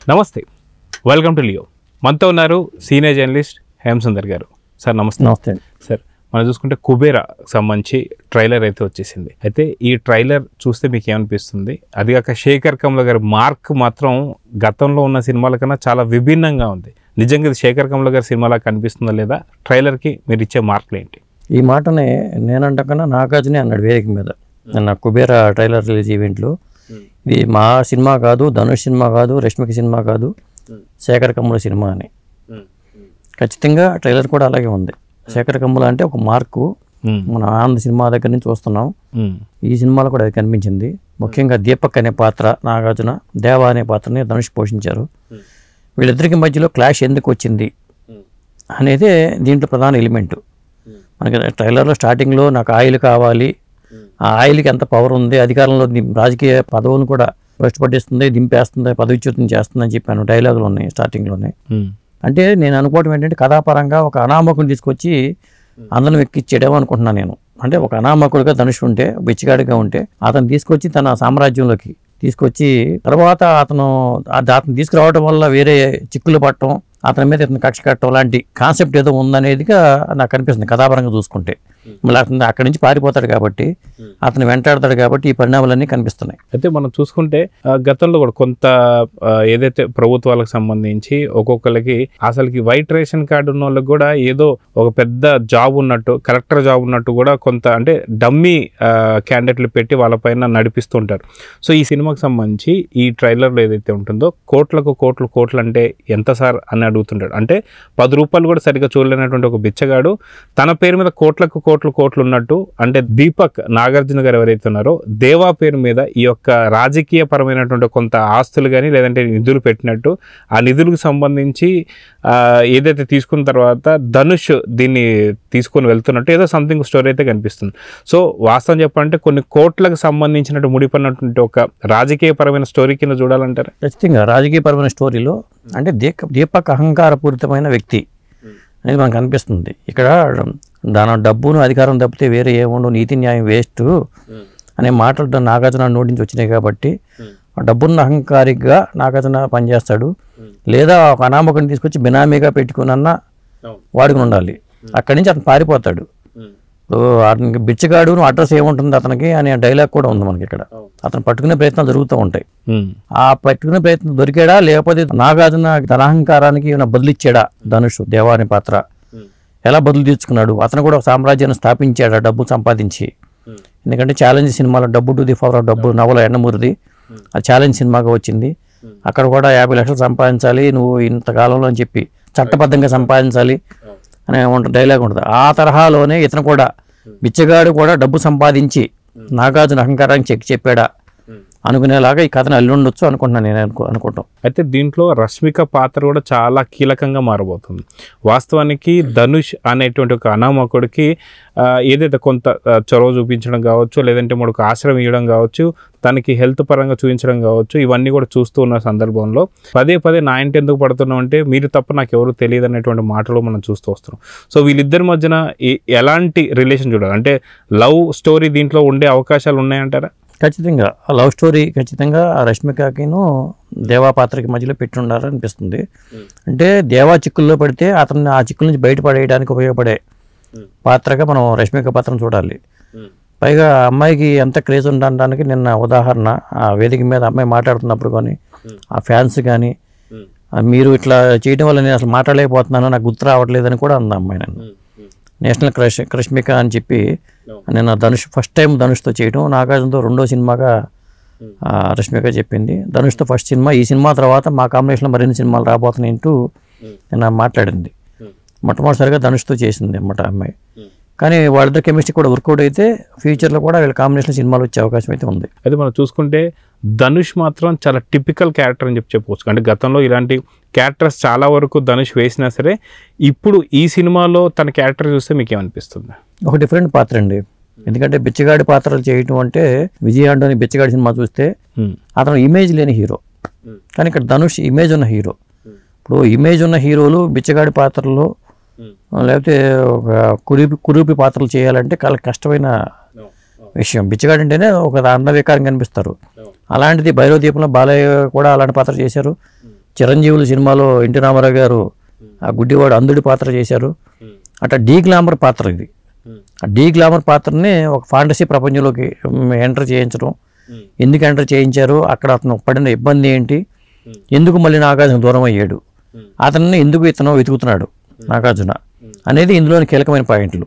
నమస్తే, welcome to Leo. మనతో ఉన్నారు సీనియర్ జర్నలిస్ట్ హేమసుందర్ గారు. సార్ నమస్తే. నమస్తే సార్, మనం చూసుకుంటే కుబేరా సంబంధించి ట్రైలర్ అయితే వచ్చేసింది. అయితే ఈ ట్రైలర్ చూస్తే మీకు ఏమనిపిస్తుంది? అది కాక శేఖర్ కమ్ల గారి మార్క్ మాత్రం గతంలో ఉన్న సినిమాల కన్నా చాలా విభిన్నంగా ఉంది. నిజంగా ఇది శేఖర్ కమ్ల గారి సినిమాలా కనిపిస్తుందా లేదా? ట్రైలర్కి మీరు ఇచ్చే మార్కులు ఏంటి? ఈ మాటనే నేనంటకన్నా నాగార్జునే అన్నాడు వేదిక మీద నిన్న కుబేరా ట్రైలర్ రిలీజ్ ఈవెంట్లో. ఇది మా సినిమా కాదు, ధనుష్ సినిమా కాదు, రష్మిక సినిమా కాదు, శేఖర్ కమ్ముల సినిమా అని. ఖచ్చితంగా ట్రైలర్ కూడా అలాగే ఉంది. శేఖర్ కమ్ముల అంటే ఒక మార్కు మన ఆనంద్ సినిమా దగ్గర నుంచి చూస్తున్నాం. ఈ సినిమాలో కూడా అది కనిపించింది. ముఖ్యంగా దీపక్ అనే పాత్ర నాగార్జున, దేవా అనే పాత్రని ధనుష్ పోషించారు. వీళ్ళిద్దరికి మధ్యలో క్లాష్ ఎందుకు వచ్చింది అనేదే దీంట్లో ప్రధాన ఎలిమెంటు. మనకి ట్రైలర్లో స్టార్టింగ్లో నాకు ఆయిల్ కావాలి, ఆ ఆయిల్కి ఎంత పవర్ ఉంది, అధికారంలో రాజకీయ పదవులను కూడా భ్రష్టుపట్టిస్తుంది, దింపేస్తుంది, పదవిచ్యుతం చేస్తుంది అని చెప్పాను. డైలాగులు ఉన్నాయి స్టార్టింగ్లోనే. అంటే నేను అనుకోవటం ఏంటంటే కథాపరంగా ఒక అనామకుని తీసుకొచ్చి అందరం ఎక్కిచ్చేయడం అనుకుంటున్నాను నేను. అంటే ఒక అనామకుడిగా ధనుష్ ఉంటే, బిచ్చిగాడిగా ఉంటే అతను తీసుకొచ్చి తన సామ్రాజ్యంలోకి తీసుకొచ్చి తర్వాత అతను తీసుకురావడం వల్ల వేరే చిక్కులు పట్టడం, అతని మీద ఇతను కక్ష కట్టడం లాంటి కాన్సెప్ట్ ఏదో ఉందనేదిగా నాకు అనిపిస్తుంది కథాపరంగా చూసుకుంటే. మళ్ళీ అతను అక్కడి నుంచి పారిపోతాడు కాబట్టి, అతను వెంటాడతాడు కాబట్టి ఈ పరిణామాలన్నీ కనిపిస్తున్నాయి. అయితే మనం చూసుకుంటే గతంలో కూడా కొంత ఏదైతే ప్రభుత్వాలకు సంబంధించి ఒక్కొక్కరికి అసలుకి వైట్ రేషన్ కార్డు ఉన్న వాళ్ళకి కూడా ఏదో ఒక పెద్ద జాబ్ ఉన్నట్టు, కలెక్టర్ జాబ్ ఉన్నట్టు కూడా కొంత అంటే డమ్మీ క్యాండిడేట్లు పెట్టి వాళ్ళపైన నడిపిస్తుంటారు. సో ఈ సినిమాకి సంబంధించి ఈ ట్రైలర్లో ఏదైతే ఉంటుందో కోట్లు అంటే ఎంత సార్ అని అడుగుతుంటాడు. అంటే 10 రూపాయలు కూడా సరిగ్గా చూడలేనటువంటి ఒక బిచ్చగాడు తన పేరు మీద కోట్లు ఉన్నట్టు. అంటే దీపక్ నాగార్జున గారు ఎవరైతే ఉన్నారో దేవా పేరు మీద ఈ యొక్క రాజకీయ పరమైనటువంటి కొంత ఆస్తులు కానీ లేదంటే నిధులు పెట్టినట్టు, ఆ నిధులకు సంబంధించి ఏదైతే తీసుకున్న తర్వాత ధనుష్ దీన్ని తీసుకొని వెళ్తున్నట్టు ఏదో సంథింగ్ స్టోరీ అయితే కనిపిస్తుంది. సో వాస్తవం చెప్పాలంటే కొన్ని కోట్లకు సంబంధించినట్టు ముడిపడినటువంటి ఒక రాజకీయపరమైన స్టోరీ కింద చూడాలంటారా? ఖచ్చితంగా రాజకీయపరమైన స్టోరీలో అంటే దీపక్ అహంకారపూరితమైన వ్యక్తి అనేది మనకు అనిపిస్తుంది. ఇక్కడ దాని డబ్బును అధికారం తప్పితే వేరే ఏముండవు, నీతి న్యాయం వేస్ట్ అనే మాటలు నాగార్జున నోటి నుంచి వచ్చినాయి కాబట్టి ఆ డబ్బున్న అహంకారిగా నాగార్జున పనిచేస్తాడు. లేదా ఒక అనామకుని తీసుకొచ్చి బినామీగా పెట్టుకున్న వాడుకుని ఉండాలి. అక్కడి నుంచి అతను పారిపోతాడు. అతనికి బిచ్చగాడు అడ్రస్ ఏముంటుంది అతనికి అనే డైలాగ్ కూడా ఉంది మనకి ఇక్కడ. అతను పట్టుకునే ప్రయత్నాలు జరుగుతూ ఉంటాయి. ఆ పట్టుకునే ప్రయత్నం దొరికాడా లేకపోతే నాగార్జున తన అహంకారానికి ఏమైనా బదులిచ్చాడా ధనుష్ దేవా అనే పాత్ర? ఎలా బదులు తీర్చుకున్నాడు? అతను కూడా ఒక సామ్రాజ్యాన్ని స్థాపించాడు డబ్బు సంపాదించి. ఎందుకంటే ఛాలెంజ్ సినిమాలో డబ్బు టు ది పవర్ ఆఫ్ డబ్బు నవల ఎండమూరిది ఆ ఛాలెంజ్ సినిమాగా వచ్చింది. అక్కడ కూడా 50 లక్షలు సంపాదించాలి నువ్వు ఇంతకాలంలో అని చెప్పి, చట్టబద్ధంగా సంపాదించాలి అనే డైలాగ్ ఉంటుంది. ఆ తరహాలోనే ఇతను కూడా బిచ్చగాడు కూడా డబ్బు సంపాదించి నాగార్జున అహంకారానికి చెక్ చెప్పాడా అనుకునేలాగా ఈ కథను అల్లుండొచ్చు అనుకుంటున్నాను నేను అనుకుంటాం. అయితే దీంట్లో రష్మిక పాత్ర కూడా చాలా కీలకంగా మారబోతుంది. వాస్తవానికి ధనుష్ అనేటువంటి ఒక అనామకుడికి ఏదైతే కొంత చొరవ చూపించడం కావచ్చు, లేదంటే మనకు ఆశ్రయం ఇవ్వడం కావచ్చు, తనకి హెల్త్ పరంగా చూపించడం కావచ్చు, ఇవన్నీ కూడా చూస్తూ ఉన్న సందర్భంలో పదే నా ఇంటి ఎందుకు పడుతున్నాం అంటే మీరు తప్ప నాకు ఎవరు తెలియదు అనేటువంటి మాటలు మనం చూస్తూ వస్తున్నాం. సో వీళ్ళిద్దరి మధ్యన ఎలాంటి రిలేషన్ చూడాలి? అంటే లవ్ స్టోరీ దీంట్లో ఉండే అవకాశాలు ఉన్నాయంటారా? ఖచ్చితంగా ఆ లవ్ స్టోరీ ఖచ్చితంగా రష్మికకిను దేవా పాత్రకి మధ్యలో పెట్టి ఉండాలనిపిస్తుంది. అంటే దేవా చిక్కుల్లో పడితే అతన్ని ఆ చిక్కుల నుంచి బయటపడేయడానికి ఉపయోగపడే పాత్రగా మనం రష్మిక పాత్రను చూడాలి. పైగా అమ్మాయికి ఎంత క్రేజ్ ఉండడానికి నిన్న ఉదాహరణ ఆ వేదిక మీద అమ్మాయి మాట్లాడుతున్నప్పుడు కానీ ఆ ఫ్యాన్స్ కానీ మీరు ఇట్లా చేయడం వల్ల నేను అసలు మాట్లాడలేకపోతున్నాను, నాకు గుర్తు రావట్లేదని కూడా అంది అమ్మాయి. నన్ను నేషనల్ రష్మిక అని చెప్పి నేను ధనుష్ ఫస్ట్ టైం ధనుష్తో చేయడం, నాగార్జునతో రెండో సినిమాగా రష్మిక చెప్పింది. ధనుష్తో ఫస్ట్ సినిమా, ఈ సినిమా తర్వాత మా కాంబినేషన్లో మరిన్ని సినిమాలు రాబోతున్నాయి అంటూ నేను మాట్లాడింది. మొట్టమొదటిసారిగా ధనుష్తో చేసింది అన్నమాట అమ్మాయి. కానీ వాళ్ళిద్దరు కెమిస్ట్రీ కూడా వర్కౌట్ అయితే ఫ్యూచర్లో కూడా వీళ్ళ కాంబినేషన్ సినిమాలు వచ్చే అవకాశం అయితే ఉంది. అయితే మనం చూసుకుంటే ధనుష్ మాత్రం చాలా టిపికల్ క్యారెక్టర్ అని చెప్పుకోవచ్చు. అంటే గతంలో ఇలాంటి క్యారెక్టర్స్ చాలా వరకు ధనుష్ వేసినా సరే ఇప్పుడు ఈ సినిమాలో తన క్యారెక్టర్ చూస్తే మీకు ఏమనిపిస్తుంది? ఒక డిఫరెంట్ పాత్ర అండి. ఎందుకంటే బిచ్చగాడి పాత్రలు చేయటం అంటే విజయ్ ఆంటోని బిచ్చగాడి సినిమా చూస్తే అతను ఇమేజ్ లేని హీరో, కానీ ఇక్కడ ధనుష్ ఇమేజ్ ఉన్న హీరో. ఇప్పుడు ఇమేజ్ ఉన్న హీరోలు బిచ్చగాడి పాత్రలు లేకపోతే ఒక కురూపి పాత్రలు చేయాలంటే చాలా కష్టమైన విషయం. బిచ్చగాడు అంటేనే ఒక అందవికారం కనిపిస్తారు. అలాంటిది భైరవ దీపంలో బాలయ్య కూడా అలాంటి పాత్ర చేశారు. చిరంజీవులు సినిమాలో ఎన్టీ రామారావు గారు ఆ గుడ్డివాడు అంధుడి పాత్ర చేశారు. అట్లా డీ గ్లామర్ పాత్ర ఇది. ఆ డీ గ్లామర్ పాత్రని ఒక ఫాంటసీ ప్రపంచంలోకి ఎంటర్ చేయించడం. ఎందుకు ఎంటర్ చేయించారు, అక్కడ అతను పడిన ఇబ్బంది ఏంటి, ఎందుకు మళ్ళీ నాగార్జున దూరం అయ్యాడు, అతన్ని ఎందుకు ఇతను వెతుకుతున్నాడు నాగార్జున అనేది ఇందులోని కీలకమైన పాయింట్లు.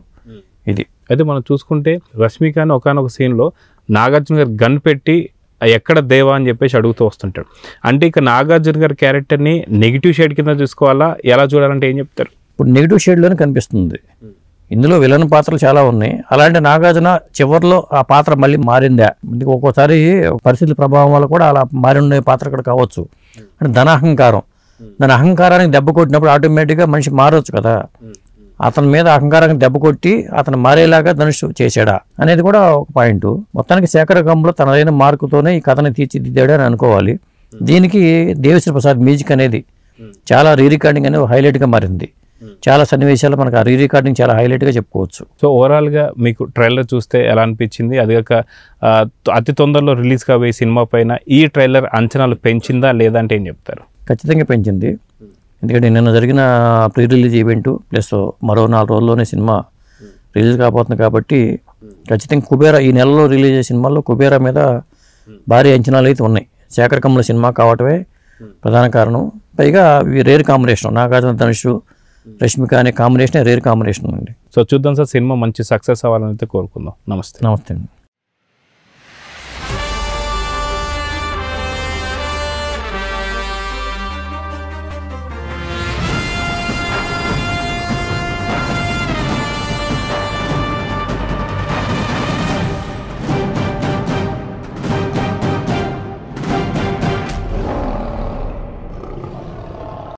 ఇది అయితే మనం చూసుకుంటే రష్మికని ఒకానొక సీన్లో నాగార్జున గారు గన్ పెట్టి ఎక్కడ దేవా అని చెప్పేసి అడుగుతూ వస్తుంటాడు. అంటే ఇక నాగార్జున గారి క్యారెక్టర్ని నెగిటివ్ షేడ్ కింద చూసుకోవాలా, ఎలా చూడాలంటే ఏం చెప్తారు? ఇప్పుడు నెగిటివ్ షేడ్లోనే కనిపిస్తుంది. ఇందులో విలన్ పాత్రలు చాలా ఉన్నాయి. అలాంటి నాగార్జున చివరిలో ఆ పాత్ర మళ్ళీ మారిందా, ఒక్కోసారి పరిస్థితుల ప్రభావం వల్ల కూడా అలా మారిన పాత్ర కూడా కావచ్చు. అంటే ధనాహంకారం, దాని అహంకారానికి దెబ్బ కొట్టినప్పుడు ఆటోమేటిక్గా మనిషి మారవచ్చు కదా. అతని మీద అహంకారానికి దెబ్బ కొట్టి అతను మారేలాగా ధనుష్ చేశాడా అనేది కూడా ఒక పాయింట్. మొత్తానికి శేఖర్ కమ్ములో తనదైన మార్కుతోనే ఈ కథని తీర్చిదిద్దాడు అని అనుకోవాలి. దీనికి దేవిశ్రీ ప్రసాద్ మ్యూజిక్ అనేది చాలా రికార్డింగ్ అనేది హైలైట్గా మారింది. చాలా సన్నివేశాలు మనకు ఆ రికార్డింగ్ చాలా హైలైట్గా చెప్పుకోవచ్చు. సో ఓవరాల్గా మీకు ట్రైలర్ చూస్తే ఎలా అనిపించింది? అది కాక అతి తొందరలో రిలీజ్ కాబోయే సినిమా పైన ఈ ట్రైలర్ అంచనాలు పెంచిందా లేదా అంటే ఏం చెప్తారు? ఖచ్చితంగా పెంచింది. ఎందుకంటే నిన్న జరిగిన ప్రీ రిలీజ్ ఈవెంట్ ప్లస్ మరో 4 రోజుల్లోనే సినిమా రిలీజ్ కాబోతుంది కాబట్టి ఖచ్చితంగా కుబేరా ఈ నెలలో రిలీజ్ అయ్యే సినిమాల్లో కుబేరా మీద భారీ అంచనాలు అయితే ఉన్నాయి. శేఖర్ కమ్ముల సినిమా కావటమే ప్రధాన కారణం. పైగా ఇవి రేర్ కాంబినేషన్, నాగార్జున ధనుష్ రష్మిక అనే కాంబినేషన్ రేర్ కాంబినేషన్ అండి. సో చూద్దాం సార్, సినిమా మంచి సక్సెస్ అవ్వాలని అయితే కోరుకుందాం. నమస్తే. నమస్తే అండి.